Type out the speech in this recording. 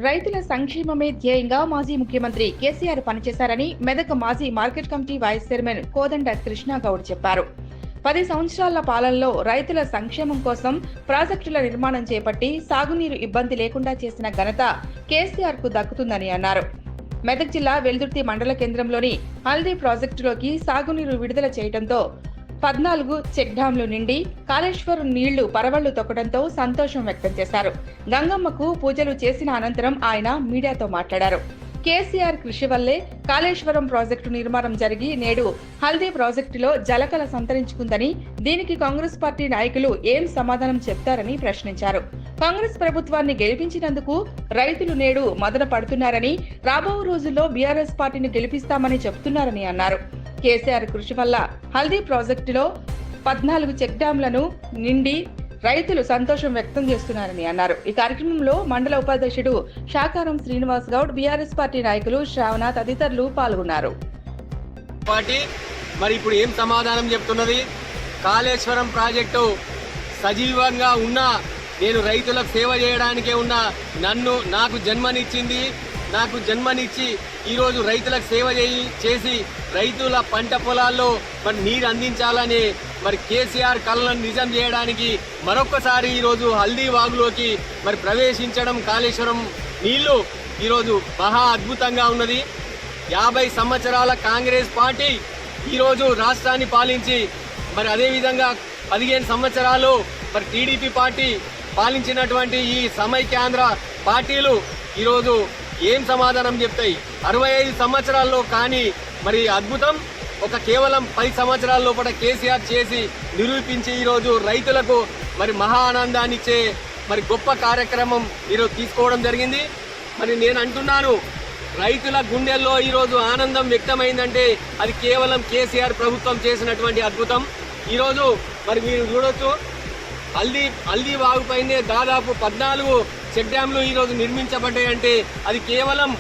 రైతుల సంక్షేమమే ధ్యేయంగా మాజీ ముఖ్యమంత్రి కేసీఆర్ పనిచేశారని మెదక్ మాజీ మార్కెట్ కమిటీ వైస్ చైర్మన్ కోదండ కృష్ణగౌడ్ చెప్పారు. 10 సంవత్సరాల పాలనలో రైతుల సంక్షేమం కోసం ప్రాజెక్టుల నిర్మాణం చేపట్టి సాగునీరు ఇబ్బంది లేకుండా చేసిన ఘనత కేసీఆర్ కు దక్కుతుందని అన్నారు. మెదక్ జిల్లా వెల్దుర్తి మండల కేంద్రంలోని హల్దీ ప్రాజెక్టులోకి సాగునీరు విడుదల చేయడంతో 14 చెక్ డ్యాంలు నిండి కాళేశ్వరం నీళ్లు పరవళ్లు తొక్కడంతో సంతోషం వ్యక్తం చేశారు. గంగమ్మకు పూజలు చేసిన అనంతరం ఆయన మీడియాతో మాట్లాడారు. కేసీఆర్ కృషి వల్లే కాళేశ్వరం ప్రాజెక్టు నిర్మాణం జరిగి నేడు హల్దీ ప్రాజెక్టులో జలకళ సంతరించుకుందని, దీనికి కాంగ్రెస్ పార్టీ నాయకులు ఏం సమాధానం చెప్తారని ప్రశ్నించారు. కాంగ్రెస్ ప్రభుత్వాన్ని గెలిపించినందుకు రైతులు నేడు మదన పడుతున్నారని, రాబో రోజుల్లో బీఆర్ఎస్ పార్టీని గెలిపిస్తామని చెబుతున్నారని అన్నారు. కేసీఆర్ కృషి వల్ల హల్దీ ప్రాజెక్టులో 14 చెక్ డ్యాంలను నిండి రైతులు సంతోషం వ్యక్తం చేస్తున్నారని అన్నారు. ఈ కార్యక్రమంలో మండల ఉపాధ్యక్షుడు షాకారం శ్రీనివాస్ గౌడ్, బీఆర్ఎస్ పార్టీ నాయకులు శ్రావణ తదితరులు పాల్గొన్నారు. మరి ఇప్పుడు ఏం సమాధానం చెప్తున్నది? కాళేశ్వరం ప్రాజెక్టు సజీవంగా ఉన్నా, నేను రైతులకు సేవ చేయడానికే ఉన్నా, నాకు జన్మనిచ్చి ఈరోజు రైతులకు సేవ చేసి రైతుల పంట పొలాల్లో మరి నీరు అందించాలని మరి కేసీఆర్ కళలను నిజం చేయడానికి మరొక్కసారి ఈరోజు హల్దీ వాగులోకి మరి ప్రవేశించడం, కాళేశ్వరం నీళ్లు ఈరోజు మహా అద్భుతంగా ఉన్నది. 50 సంవత్సరాల కాంగ్రెస్ పార్టీ ఈరోజు రాష్ట్రాన్ని పాలించి, మరి అదేవిధంగా 15 సంవత్సరాలు మరి టీడీపీ పార్టీ పాలించినటువంటి ఈ సమైక్యాంధ్ర పార్టీలు ఈరోజు ఏం సమాధానం చెప్తాయి? 65 సంవత్సరాల్లో కానీ మరి అద్భుతం కేవలం 10 సంవత్సరాల లోపల కేసీఆర్ చేసి నిరూపించి ఈరోజు రైతులకు మరి మహా ఆనందాన్ని ఇచ్చే మరి గొప్ప కార్యక్రమం ఈరోజు తీసుకోవడం జరిగింది. మరి నేను అంటున్నాను, రైతుల గుండెల్లో ఈరోజు ఆనందం వ్యక్తమైందంటే అది కేవలం కేసీఆర్ ప్రభుత్వం చేసినటువంటి అద్భుతం. ఈరోజు మరి మీరు చూడొచ్చు, హల్దీ వాగుపైనే దాదాపు 14 చెక్ డ్యాంలు ఈరోజు నిర్మించబడ్డాయంటే అది కేవలం